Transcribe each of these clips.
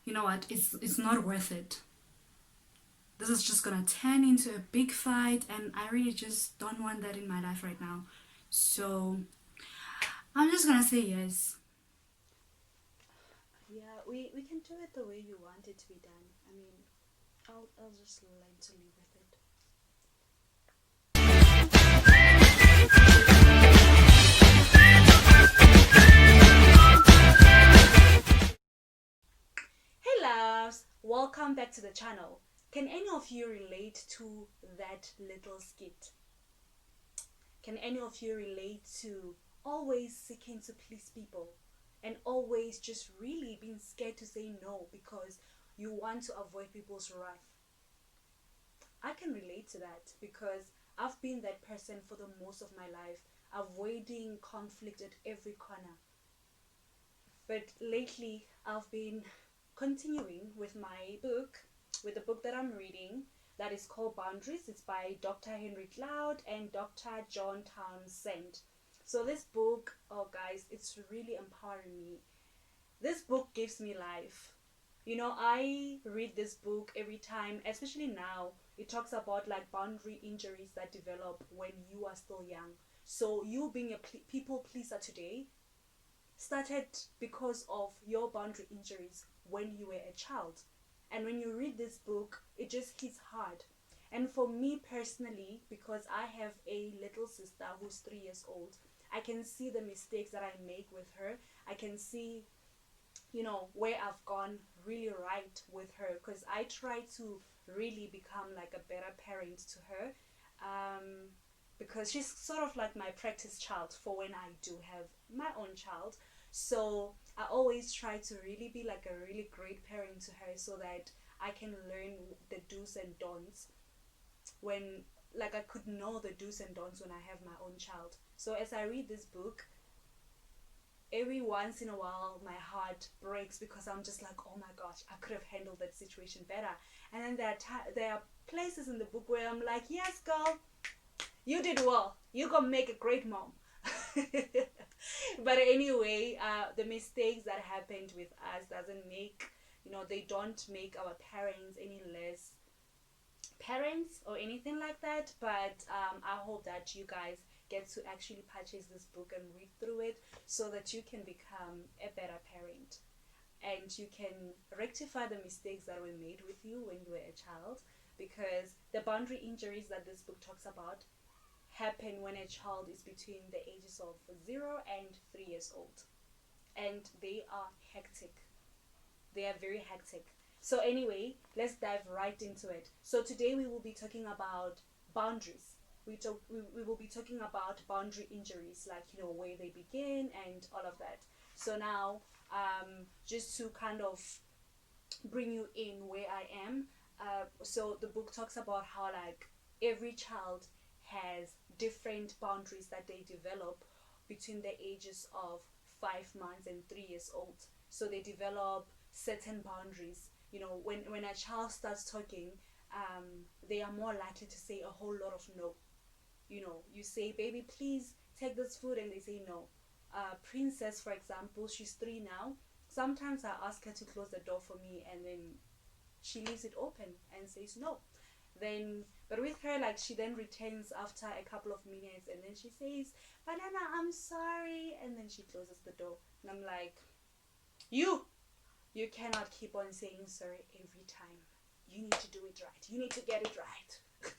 you know what, it's not worth it. This is just gonna turn into a big fight, and I really just don't want that in my life right now. So I'm just gonna say yes. Yeah, we can do it the way you want it to be done. I mean, I'll just learn to live with it. Hey loves, welcome back to the channel. Can any of you relate to that little skit? Can any of you relate to always seeking to please people and always just really being scared to say no because you want to avoid people's wrath? I can relate to that because I've been that person for the most of my life, avoiding conflict at every corner. But lately, I've been continuing with my book, with the book that I'm reading, that is called Boundaries. It's by Dr. Henry Cloud and Dr. John Townsend. So, this book, oh guys, it's really empowering me. This book gives me life. You know, I read this book every time, especially now. It talks about like boundary injuries that develop when you are still young. So, you being a people pleaser today started because of your boundary injuries when you were a child. And when you read this book, it just hits hard. And for me personally, because I have a little sister who's 3 years old, I can see the mistakes that I make with her. I can see, where I've gone really right with her because I try to really become like a better parent to her. Um, because she's sort of like my practice child for when I do have my own child. So I always try to really be like a really great parent to her so that I can learn the do's and don'ts when like I could know the do's and don'ts when I have my own child. So as I read this book, every once in a while my heart breaks because I'm just like, oh my gosh, I could have handled that situation better. And then there are places in the book where I'm like, yes, girl, you did well. You're gonna make a great mom. But anyway, the mistakes that happened with us doesn't make, they don't make our parents any less parents or anything like that. But I hope that you guys get to actually purchase this book and read through it so that you can become a better parent and you can rectify the mistakes that were made with you when you were a child, because the boundary injuries that this book talks about happen when a child is between the ages of 0 and 3 years old, and they are hectic. They are very hectic. So anyway, let's dive right into it. So today we will be talking about boundaries. We will be talking about boundary injuries, like, where they begin and all of that. So now, just to kind of bring you in where I am. So the book talks about how like every child has different boundaries that they develop between the ages of 5 months and 3 years old. So they develop certain boundaries. When a child starts talking, they are more likely to say a whole lot of no. You say, baby, please take this food, and they say no. Princess, for example, she's 3 now. Sometimes I ask her to close the door for me, and then she leaves it open and says no. Then, but with her, like, she then returns after a couple of minutes, and then she says, Banana, I'm sorry, and then she closes the door. And I'm like, you cannot keep on saying sorry every time. You need to do it right. You need to get it right.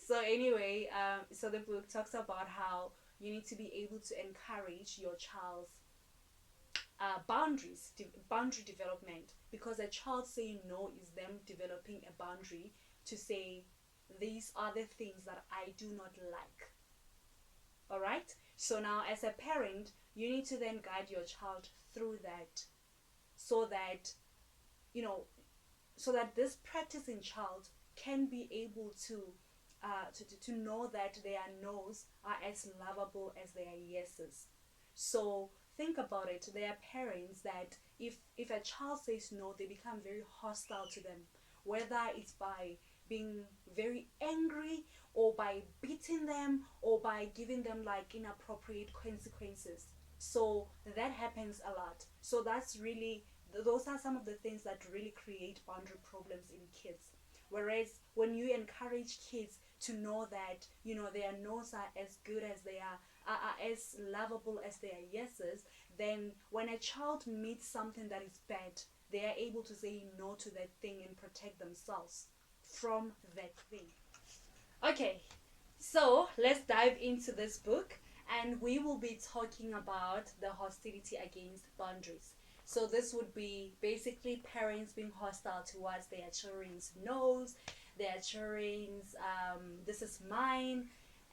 So anyway, so the book talks about how you need to be able to encourage your child's boundary development, because a child saying no is them developing a boundary to say these are the things that I do not like. All right. So now, as a parent, you need to then guide your child through that, so that you know so that this practicing child can be able to know that their no's are as lovable as their yeses. So think about it. There are parents that if a child says no, they become very hostile to them, whether it's by being very angry or by beating them or by giving them like inappropriate consequences. So that happens a lot. So that's really those are some of the things that really create boundary problems in kids. Whereas when you encourage kids to know that, you know, their no's are as good as they are as lovable as their yeses, then when a child meets something that is bad, they are able to say no to that thing and protect themselves from that thing. Okay, so let's dive into this book, and we will be talking about the hostility against boundaries. So this would be basically parents being hostile towards their children's nose, their children's this is mine,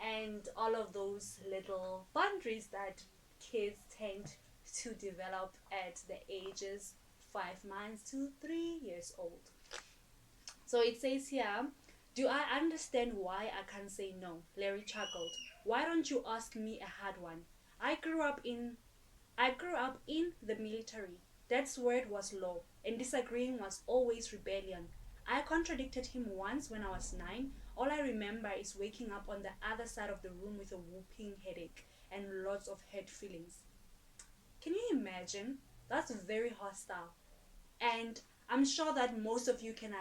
and all of those little boundaries that kids tend to develop at the ages 5 months to 3 years old. So it says here, do I understand why I can't say no? Larry chuckled. Why don't you ask me a hard one? I grew up in I grew up in the military. Dad's word was law, and disagreeing was always rebellion. I contradicted him once when I was 9. All I remember is waking up on the other side of the room with a whooping headache and lots of hurt feelings. Can you imagine? That's very hostile. And I'm sure that most of you can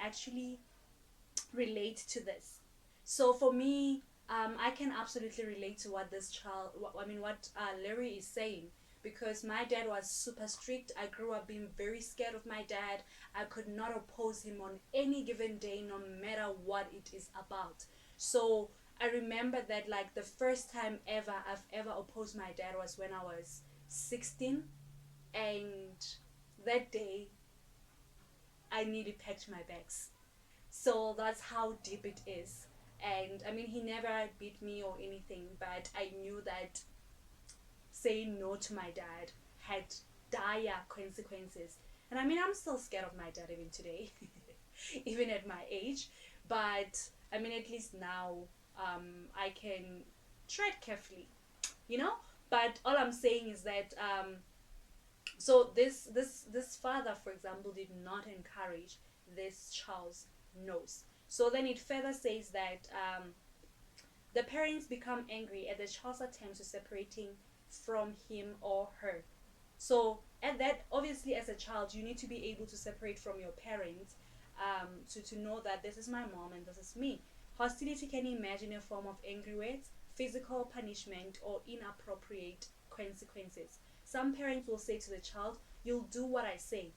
actually relate to this. So for me, I can absolutely relate to what this child, what Larry is saying, because my dad was super strict. I grew up being very scared of my dad. I could not oppose him on any given day, no matter what it is about. So I remember that, like, the first time ever I've ever opposed my dad was when I was 16, and that day I nearly packed my bags. So that's how deep it is. And I mean, he never beat me or anything, but I knew that saying no to my dad had dire consequences. And I mean, I'm still scared of my dad even today, even at my age. But I mean, at least now I can tread carefully, you know. But all I'm saying is that so this father, for example, did not encourage this child's nose. So then it further says that the parents become angry at the child's attempt to separating from him or her. So at that, obviously, as a child, you need to be able to separate from your parents, to know that this is my mom and this is me. Hostility can imagine a form of angry words, physical punishment, or inappropriate consequences. Some parents will say to the child, "You'll do what I say."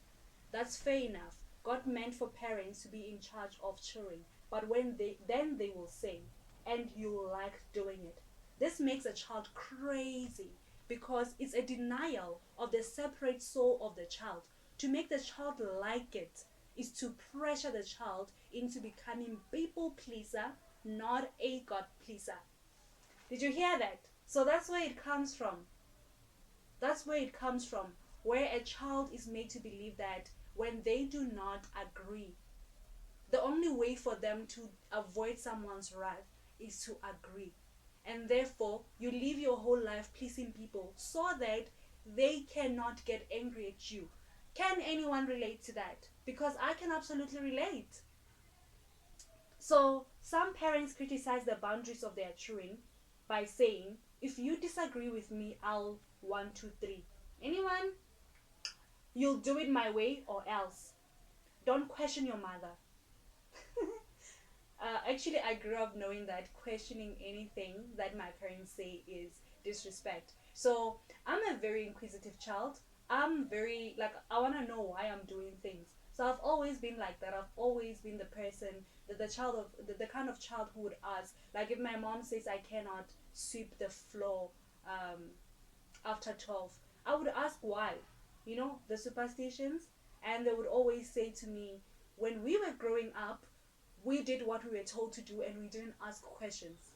That's fair enough. God meant for parents to be in charge of children, but when they will say, "And you will like doing it." This makes a child crazy because it's a denial of the separate soul of the child. To make the child like it is to pressure the child into becoming people pleaser, not a God pleaser. Did you hear that? So that's where it comes from. That's where it comes from, where a child is made to believe that when they do not agree, the only way for them to avoid someone's wrath is to agree. And therefore, you live your whole life pleasing people so that they cannot get angry at you. Can anyone relate to that? Because I can absolutely relate. So, some parents criticize the boundaries of their children by saying, "If you disagree with me, I'll 1, 2, 3." Anyone? You'll do it my way or else. Don't question your mother. Actually, I grew up knowing that questioning anything that my parents say is disrespect. So I'm a very inquisitive child. I'm very, like, I want to know why I'm doing things. So I've always been like that. I've always been the person, the child of the kind of child who would ask. Like, if my mom says I cannot sweep the floor after 12, I would ask why. You know, the superstitions. And they would always say to me, when we were growing up, we did what we were told to do and we didn't ask questions.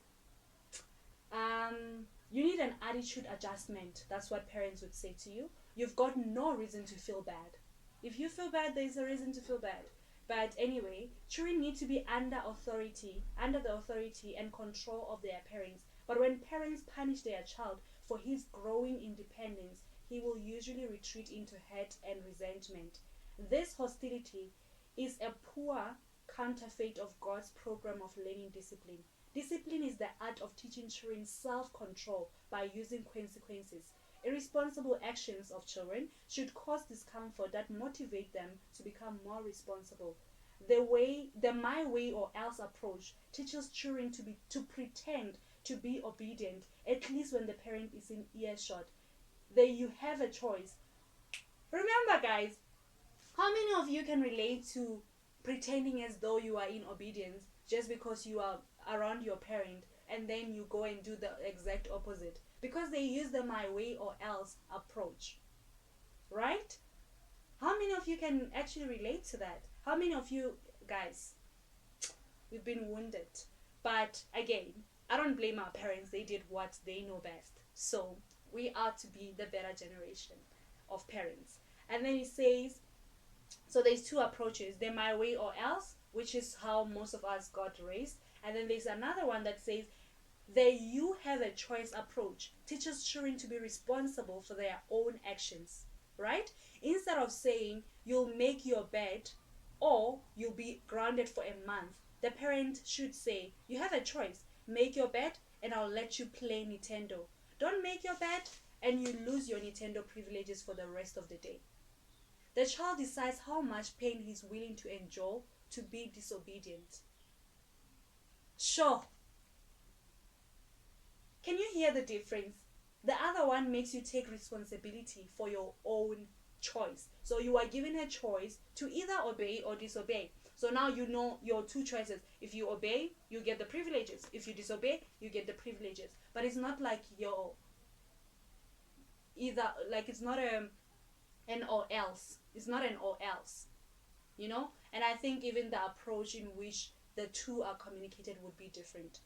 You need an attitude adjustment. That's what parents would say to you. You've got no reason to feel bad. If you feel bad, there's a reason to feel bad. But anyway, children need to be under the authority and control of their parents. But when parents punish their child for his growing independence, he will usually retreat into hurt and resentment. This hostility is a poor counterfeit of God's program of learning discipline. Discipline is the art of teaching children self-control by using consequences. Irresponsible actions of children should cause discomfort that motivate them to become more responsible. The my way or else approach teaches children to pretend to be obedient, at least when the parent is in earshot. There you have a choice. Remember, guys, how many of you can relate to pretending as though you are in obedience just because you are around your parent, and then you go and do the exact opposite because they use the my way or else approach, right? How many of you can actually relate to that? How many of you guys, we've been wounded? But again, I don't blame our parents. They did what they know best. So we are to be the better generation of parents. And then he says, so there's two approaches: the my way or else, which is how most of us got raised, and then there's another one that says the you have a choice approach teaches children to be responsible for their own actions, right? Instead of saying you'll make your bed or you'll be grounded for a month, the parent should say you have a choice: make your bed and I'll let you play Nintendo. Don't make your bed and you lose your Nintendo privileges for the rest of the day. The child decides how much pain he's willing to endure to be disobedient. Sure. Can you hear the difference? The other one makes you take responsibility for your own choice. So you are given a choice to either obey or disobey. So now you know your two choices. If you obey, you get the privileges. If you disobey, you get the privileges. But it's not like you're either, like it's not an or else. It's not an or else, you know. And I think even the approach in which the two are communicated would be different.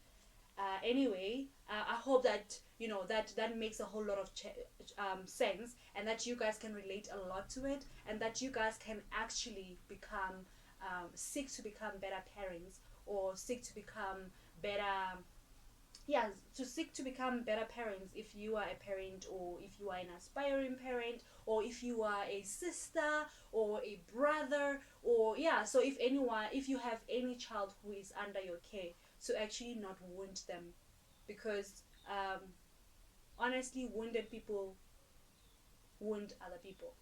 Anyway, I hope that you know that makes a whole lot of sense, and that you guys can relate a lot to it, and that you guys can actually become seek to become better parents, or seek to become better, yeah, to seek to become better parents if you are a parent, or if you are an aspiring parent, or if you are a sister or a brother, or yeah, so if you have any child who is under your care, to actually not wound them, because honestly, wounded people wound other people.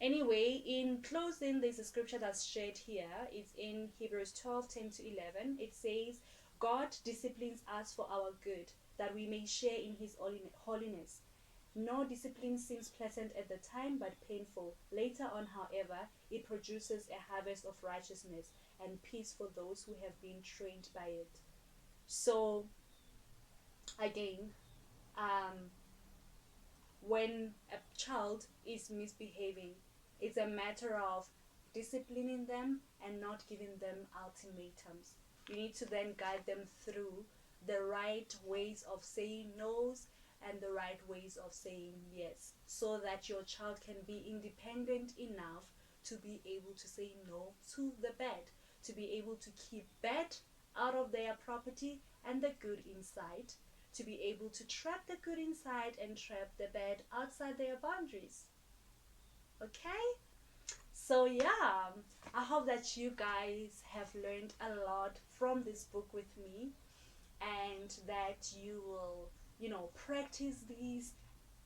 Anyway, in closing, there's a scripture that's shared here. It's in Hebrews 12:10-11. It says, God disciplines us for our good, that we may share in his holiness. No discipline seems pleasant at the time, but painful. Later on, however, it produces a harvest of righteousness and peace for those who have been trained by it. So, again, when a child is misbehaving, it's a matter of disciplining them and not giving them ultimatums. You need to then guide them through the right ways of saying no's and the right ways of saying yes, so that your child can be independent enough to be able to say no to the bad, to be able to keep bad out of their property and the good inside, to be able to trap the good inside and trap the bad outside their boundaries. Okay? So yeah, I hope that you guys have learned a lot from this book with me, and that you will, you know, practice these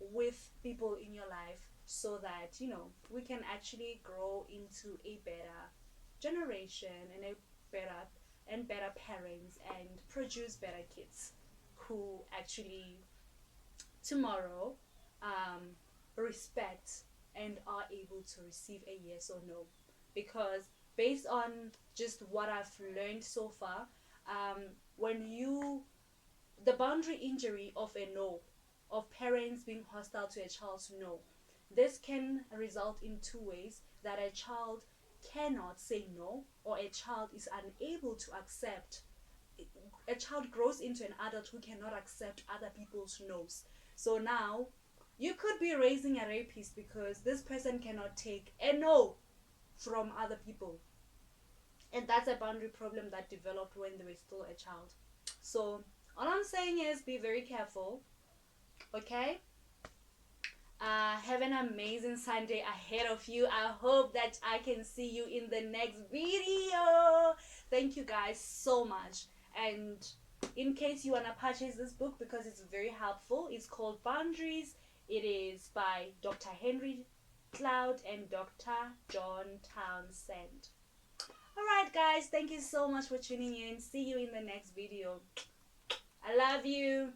with people in your life, so that, you know, we can actually grow into a better generation and a better parents, and produce better kids who actually tomorrow respect and are able to receive a yes or no. Because based on just what I've learned so far, when you the boundary injury of a no, of parents being hostile to a child's no, this can result in two ways: that a child cannot say no, or a child is unable to accept. A child grows into an adult who cannot accept other people's no's. So now you could be raising a rapist because this person cannot take a no from other people. And that's a boundary problem that developed when they were still a child. So all I'm saying is be very careful, okay? Have an amazing Sunday ahead of you. I hope that I can see you in the next video. Thank you guys so much. And in case you want to purchase this book because it's very helpful. It's called Boundaries. It is by Dr. Henry Cloud and Dr. John Townsend. Alright guys, thank you so much for tuning in. See you in the next video. I love you.